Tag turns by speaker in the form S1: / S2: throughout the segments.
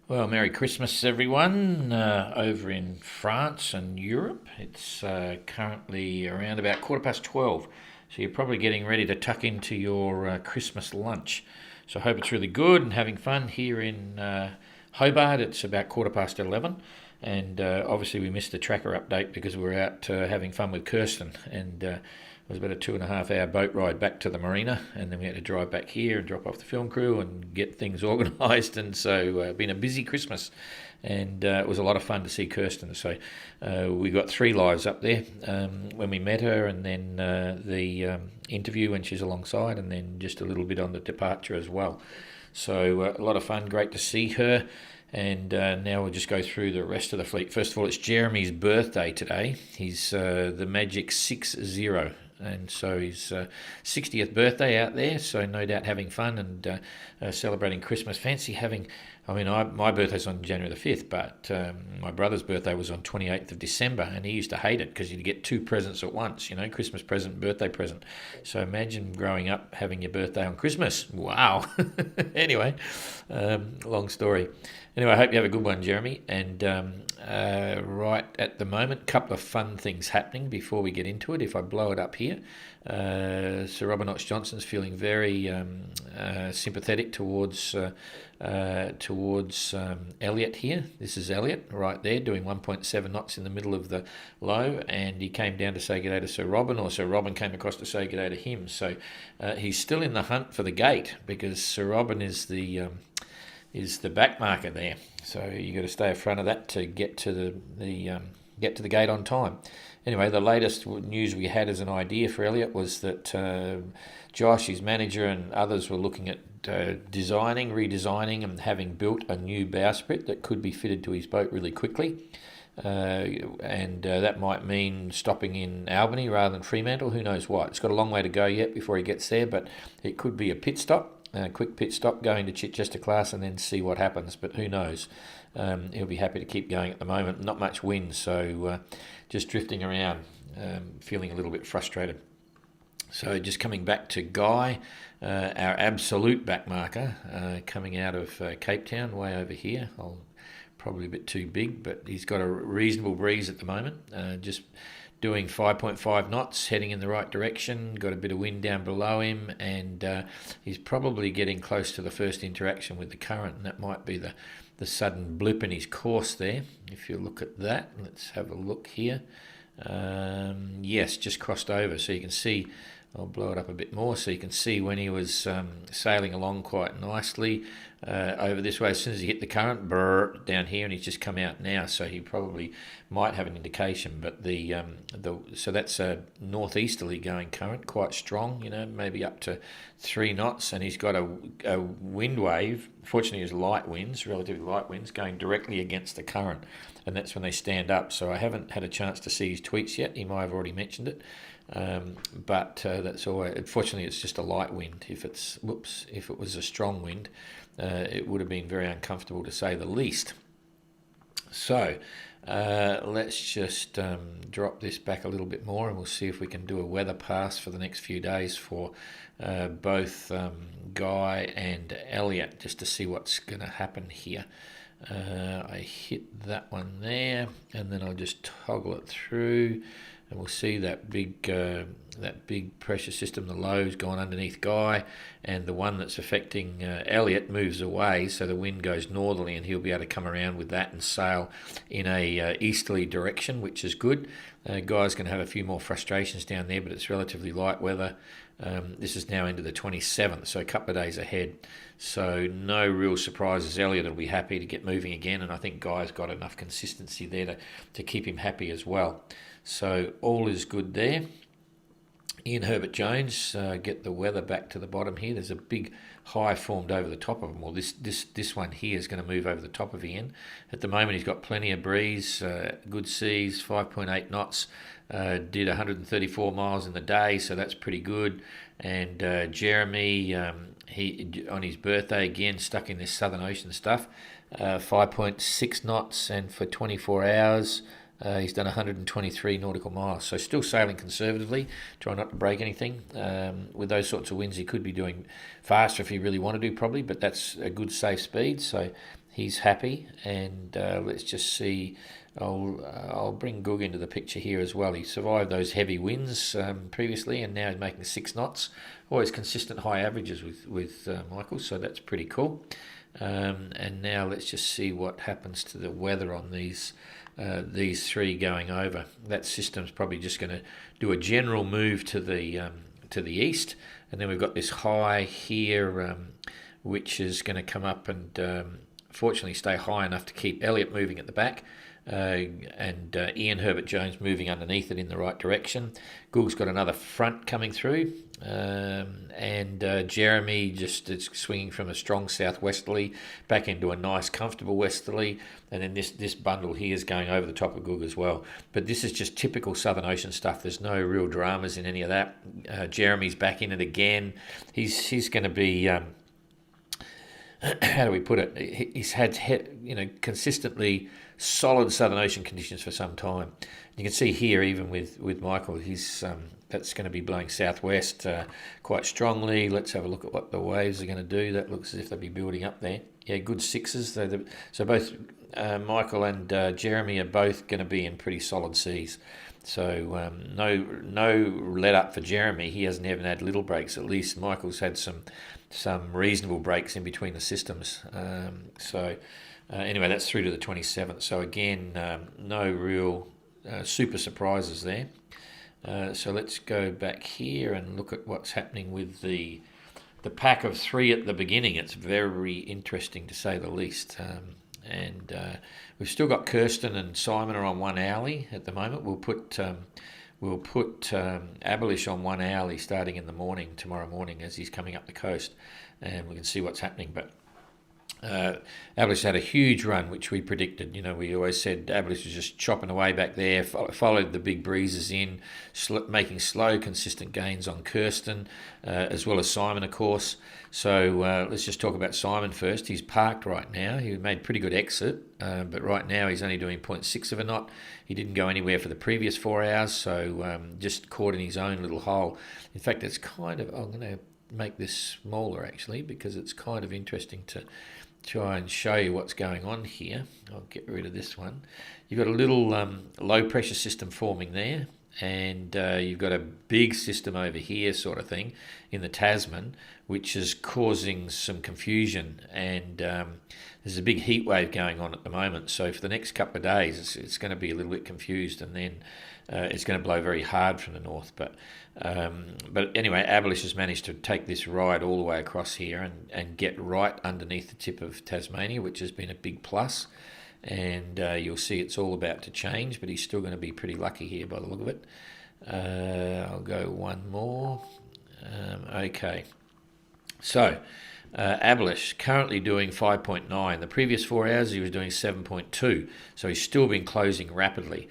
S1: Well, Merry Christmas, everyone, over in France and Europe. It's currently around about 12:15, so you're probably getting ready to tuck into your Christmas lunch. So I hope it's really good and having fun here in Hobart. It's about 11:15, and obviously we missed the tracker update because we were out having fun with Kirsten, and it was about a 2.5 hour boat ride back to the marina, and then we had to drive back here and drop off the film crew and get things organised. And so been a busy Christmas, and it was a lot of fun to see Kirsten. So we got three lives up there when we met her, and then the interview when she's alongside, and then just a little bit on the departure as well. So a lot of fun, great to see her. And now we'll just go through the rest of the fleet. First of all, it's Jeremy's birthday today. He's the magic 60, and so his 60th birthday out there. So no doubt having fun and celebrating Christmas. Fancy having. My birthday's on January the 5th, but my brother's birthday was on 28th of December, and he used to hate it because you'd get two presents at once, Christmas present, birthday present. So imagine growing up having your birthday on Christmas. Wow. Anyway, long story. Anyway, I hope you have a good one, Jeremy. And right at the moment, a couple of fun things happening before we get into it. If I blow it up here, Sir Robert Knox-Johnson's feeling very sympathetic towards Elliot here. This is Elliot right there doing 1.7 knots in the middle of the low, and he came down to say good day to Sir Robin, or Sir Robin came across to say good day to him. So he's still in the hunt for the gate because Sir Robin is the back marker there. So you got to stay in front of that to get to the gate on time. Anyway, the latest news we had as an idea for Elliot was that Josh, his manager, and others were looking at redesigning and having built a new bowsprit that could be fitted to his boat really quickly. And that might mean stopping in Albany rather than Fremantle. Who knows what? It's got a long way to go yet before he gets there, but it could be a pit stop. A quick pit stop going to Chichester class and then see what happens, but who knows. He'll be happy to keep going at the moment. Not much wind, so just drifting around, feeling a little bit frustrated. So just coming back to Guy, our absolute backmarker, coming out of Cape Town, way over here. Probably a bit too big, but he's got a reasonable breeze at the moment. Just doing 5.5 knots, heading in the right direction, got a bit of wind down below him, and he's probably getting close to the first interaction with the current, and that might be the sudden blip in his course there. If you look at that, let's have a look here. Yes, just crossed over, so you can see, I'll blow it up a bit more so you can see when he was sailing along quite nicely over this way. As soon as he hit the current, down here, and he's just come out now, so he probably might have an indication. But so that's a northeasterly going current, quite strong, maybe up to 3 knots, and he's got a wind wave. Fortunately, it's relatively light winds, going directly against the current, and that's when they stand up. So I haven't had a chance to see his tweets yet. He might have already mentioned it. But that's always. Unfortunately, it's just a light wind. If it was a strong wind, it would have been very uncomfortable to say the least. So let's just drop this back a little bit more, and we'll see if we can do a weather pass for the next few days for both Guy and Elliot, just to see what's going to happen here. I hit that one there, and then I'll just toggle it through. And we'll see that big pressure system, the low's gone underneath Guy, and the one that's affecting Elliot moves away, so the wind goes northerly, and he'll be able to come around with that and sail in a easterly direction, which is good. Guy's going to have a few more frustrations down there, but it's relatively light weather. This is now into the 27th, so a couple of days ahead. So no real surprises. Elliot will be happy to get moving again, and I think Guy's got enough consistency there to keep him happy as well. So all is good there. Ian Herbert Jones, get the weather back to the bottom here. There's a big high formed over the top of him. Well, this one here is going to move over the top of Ian. At the moment, he's got plenty of breeze, good seas, 5.8 knots. Did 134 miles in the day, so that's pretty good. And Jeremy, he on his birthday again, stuck in this Southern Ocean stuff, 5.6 knots, and for 24 hours. He's done 123 nautical miles, so still sailing conservatively, trying not to break anything. With those sorts of winds, he could be doing faster if he really wanted to, probably, but that's a good safe speed, so he's happy, and let's just see. I'll bring Goog into the picture here as well. He survived those heavy winds previously, and now he's making 6 knots. Always consistent high averages with Michael, so that's pretty cool. And now let's just see what happens to the weather on these three going over. That system's probably just going to do a general move to the east, and then we've got this high here, which is going to come up and fortunately stay high enough to keep Elliot moving at the back. And Ian Herbert Jones moving underneath it in the right direction. Goog's got another front coming through, and Jeremy just is swinging from a strong southwesterly back into a nice comfortable westerly, and then this bundle here is going over the top of Goog as well. But this is just typical Southern Ocean stuff. There's no real dramas in any of that. Jeremy's back in it again. He's going to be how do we put it? He's had consistently solid Southern Ocean conditions for some time. You can see here, even with Michael, he's that's going to be blowing southwest quite strongly. Let's have a look at what the waves are going to do. That looks as if they'll be building up there. Yeah, good 6s. So both Michael and Jeremy are both going to be in pretty solid seas. So no let up for Jeremy. He hasn't even had little breaks. At least Michael's had some reasonable breaks in between the systems. Anyway, that's through to the 27th. So again, no real super surprises there. So let's go back here and look at what's happening with the pack of 3 at the beginning. It's very interesting to say the least. And we've still got Kirsten and Simon are on 1 hourly at the moment. We'll put Abelish on 1 hourly starting in the morning, tomorrow morning, as he's coming up the coast, and we can see what's happening. But Abelish had a huge run, which we predicted. We always said Abelish was just chopping away back there, followed the big breezes in, making slow, consistent gains on Kirsten, as well as Simon, of course. So let's just talk about Simon first. He's parked right now. He made a pretty good exit, but right now he's only doing 0.6 of a knot. He didn't go anywhere for the previous 4 hours, so just caught in his own little hole. In fact, it's kind of... I'm going to make this smaller, actually, because it's kind of interesting to try and show you what's going on here. I'll get rid of this one. You've got a little low pressure system forming there, and you've got a big system over here sort of thing in the Tasman, which is causing some confusion, and there's a big heat wave going on at the moment. So for the next couple of days it's going to be a little bit confused, and then it's going to blow very hard from the north. But anyway, Abelish has managed to take this ride all the way across here and get right underneath the tip of Tasmania, which has been a big plus. And you'll see it's all about to change, but he's still going to be pretty lucky here by the look of it. I'll go one more. Okay. So, Abelish currently doing 5.9. The previous 4 hours he was doing 7.2, so he's still been closing rapidly.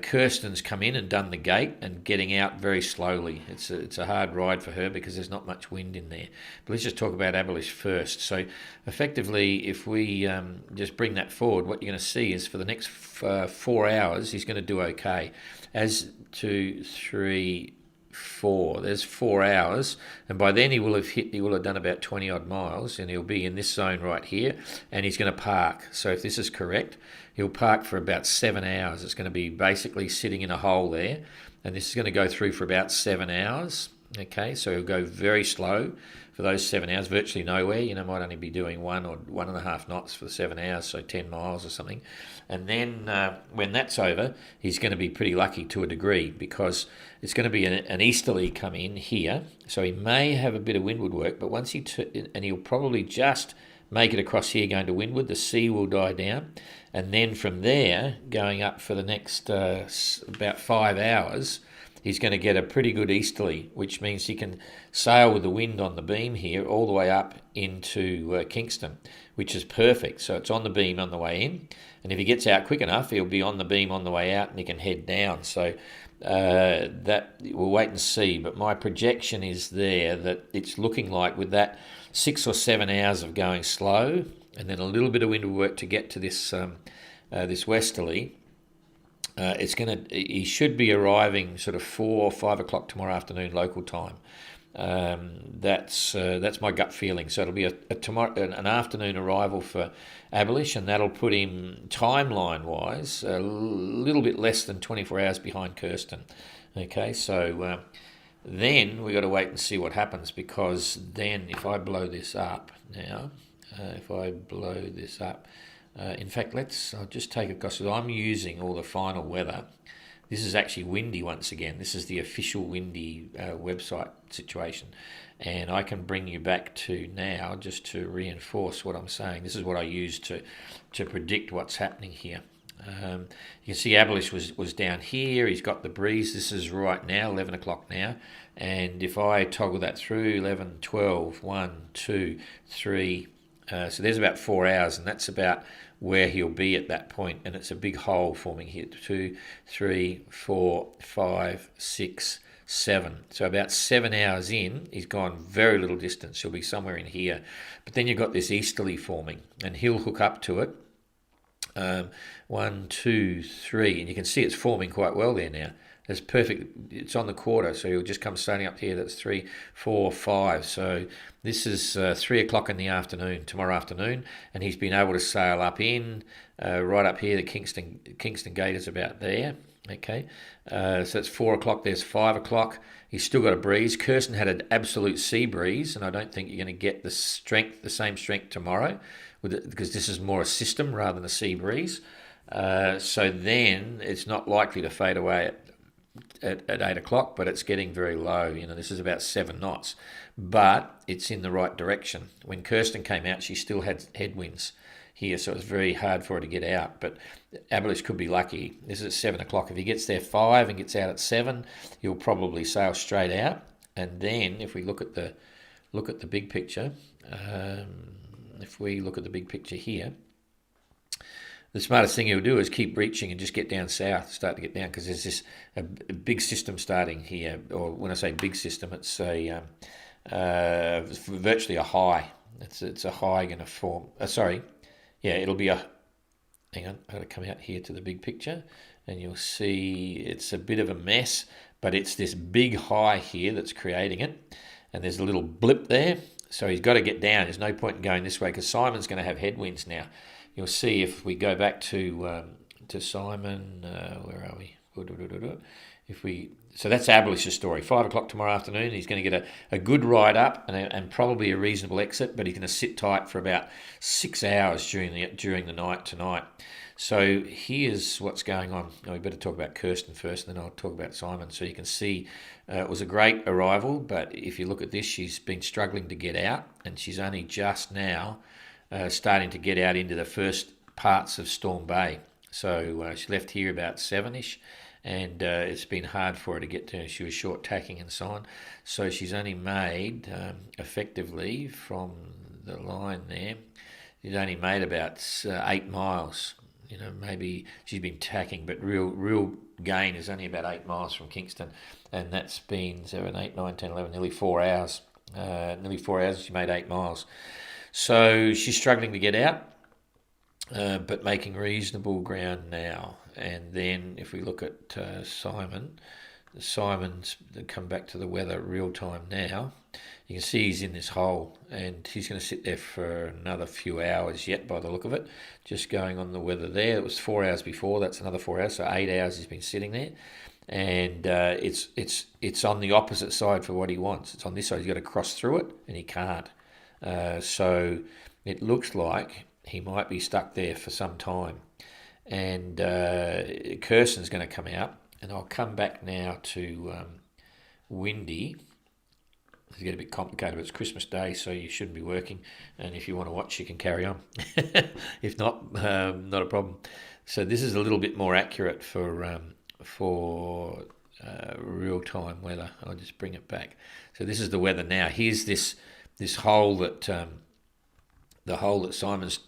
S1: Kirsten's come in and done the gate and getting out very slowly. It's a hard ride for her because there's not much wind in there. But let's just talk about Abelish first. So effectively, if we just bring that forward, what you're going to see is for the next 4 hours, he's going to do okay. As 2, 3, 4, there's 4 hours, and by then he will have done about 20 odd miles, and he'll be in this zone right here, and he's going to park. So if this is correct, he'll park for about 7 hours. It's going to be basically sitting in a hole there, and this is going to go through for about 7 hours. Okay, so he'll go very slow for those 7 hours, virtually nowhere. Might only be doing 1 or 1.5 knots for the 7 hours, so 10 miles or something. And then when that's over, he's going to be pretty lucky to a degree, because it's going to be an easterly come in here. So he may have a bit of windward work, but once and he'll probably just make it across here going to windward. The sea will die down, and then from there, going up for the next about 5 hours, he's going to get a pretty good easterly, which means he can sail with the wind on the beam here all the way up into Kingston, which is perfect. So it's on the beam on the way in, and if he gets out quick enough, he'll be on the beam on the way out, and he can head down. So that we'll wait and see. But my projection is there that it's looking like, with that 6 or 7 hours of going slow, and then a little bit of windward work to get to this this westerly, he should be arriving sort of 4 or 5 o'clock tomorrow afternoon local time. That's my gut feeling. So it'll be a tomorrow, an afternoon arrival for Abelish, and that'll put him timeline wise a little bit less than 24 hours behind Kirsten. Okay, so then we got to wait and see what happens, because then if I blow this up now, in fact, I'll just take it because I'm using all the final weather. This is actually windy once again. This is the official windy website situation. And I can bring you back to now just to reinforce what I'm saying. This is what I use to predict what's happening here. You can see Abelish was down here. He's got the breeze. This is right now, 11 o'clock now. And if I toggle that through, 11, 12, 1, 2, 3, so there's about 4 hours, and that's about where he'll be at that point. And it's a big hole forming here. 2, 3, 4, 5, 6, 7. So about 7 hours in, he's gone very little distance. He'll be somewhere in here. But then you've got this easterly forming, and he'll hook up to it. 1, 2, 3, and you can see it's forming quite well there now. It's perfect. It's on the quarter, so you'll just come starting up here. That's 3, 4, 5. So this is 3 o'clock in the afternoon, tomorrow afternoon, and he's been able to sail up in, right up here. The Kingston Gate is about there. Okay, so it's 4 o'clock. There's 5 o'clock. He's still got a breeze. Kirsten had an absolute sea breeze, and I don't think you're going to get the same strength tomorrow, because this is more a system rather than a sea breeze. So then it's not likely to fade away at 8 o'clock, but it's getting very low. This is about 7 knots, but it's in the right direction. When Kirsten came out, she still had headwinds here, so it's very hard for her to get out. But Abelish could be lucky. This is at 7 o'clock. If he gets there 5 and gets out at 7, he'll probably sail straight out. And then if we look at the big picture, here, the smartest thing he'll do is keep reaching and just get down south, start to get down, because there's a big system starting here. Or when I say big system, it's it's virtually a high. It's a high going to form. It'll be a. Hang on, I've got to come out here to the big picture, and you'll see it's a bit of a mess, but it's this big high here that's creating it, and there's a little blip there. So he's got to get down. There's no point in going this way, because Simon's going to have headwinds now. You'll see if we go back to Simon, where are we? So that's Abelish's story. 5 o'clock tomorrow afternoon. He's going to get a good ride up and probably a reasonable exit, but he's going to sit tight for about 6 hours during the night tonight. So here's what's going on. We better talk about Kirsten first, and then I'll talk about Simon. So you can see it was a great arrival, but if you look at this, she's been struggling to get out, and she's only just now starting to get out into the first parts of Storm Bay. So she left here about 7-ish, and it's been hard for her to get to. She was short tacking and so on. So she's only made, effectively, from the line there, she's only made about 8 miles. Maybe she's been tacking, but real gain is only about 8 miles from Kingston, and that's been 7, 8, 9, 10, 11, nearly 4 hours. Nearly 4 hours, she made 8 miles. So she's struggling to get out, but making reasonable ground now. And then if we look at Simon's come back to the weather real time now. You can see he's in this hole, and he's going to sit there for another few hours yet by the look of it. Just going on the weather there. It was 4 hours before. That's another 4 hours, so 8 hours he's been sitting there. And it's on the opposite side for what he wants. It's on this side. He's got to cross through it, and he can't. So it looks like he might be stuck there for some time. And Kirsten's going to come out, and I'll come back now to Windy. It's getting a bit complicated, but it's Christmas Day, so you shouldn't be working. And if you want to watch, you can carry on. If not, not a problem. So this is a little bit more accurate for real-time weather. I'll just bring it back. So this is the weather now. Here's this hole that the hole that Simon's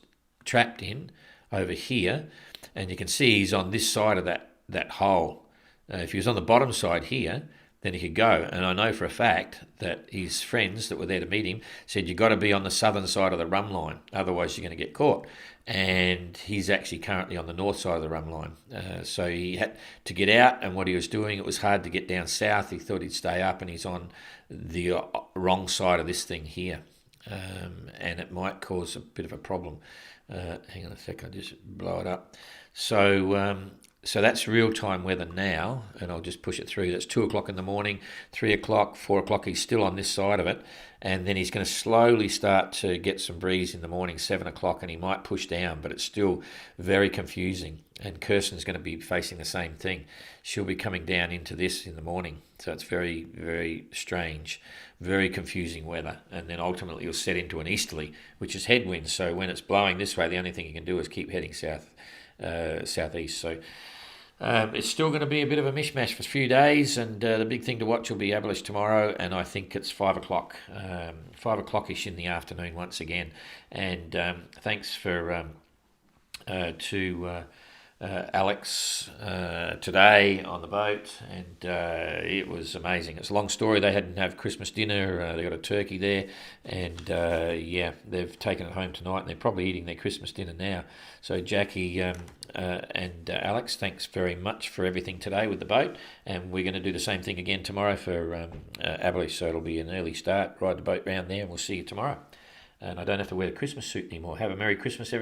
S1: trapped in over here, and you can see he's on this side of that hole. If he was on the bottom side here, then he could go. And I know for a fact that his friends that were there to meet him said, you've got to be on the southern side of the rum line, otherwise you're going to get caught. And he's actually currently on the north side of the rum line. So he had to get out, and what he was doing, it was hard to get down south. He thought he'd stay up, and he's on the wrong side of this thing here. And it might cause a bit of a problem. Hang on a sec, I'll just blow it up. So that's real-time weather now, and I'll just push it through. That's 2 o'clock in the morning, 3 o'clock, 4 o'clock. He's still on this side of it, and then he's going to slowly start to get some breeze in the morning, 7 o'clock, and he might push down, but it's still very confusing. And Kirsten's going to be facing the same thing. She'll be coming down into this in the morning, so it's very, very strange, very confusing weather. And then ultimately he'll set into an easterly, which is headwind. So when it's blowing this way, the only thing you can do is keep heading southeast. So it's still going to be a bit of a mishmash for a few days, and the big thing to watch will be Aberlich tomorrow, and I think it's 5 o'clock, 5 o'clock-ish in the afternoon once again. And thanks for to Alex today on the boat, and it was amazing. It's a long story. They hadn't have Christmas dinner. They got a turkey there, and they've taken it home tonight, and they're probably eating their Christmas dinner now. So Jackie and Alex, thanks very much for everything today with the boat, and we're going to do the same thing again tomorrow for Aberlich. So it'll be an early start, ride the boat round there, and we'll see you tomorrow. And I don't have to wear the Christmas suit anymore. Have a Merry Christmas, everyone.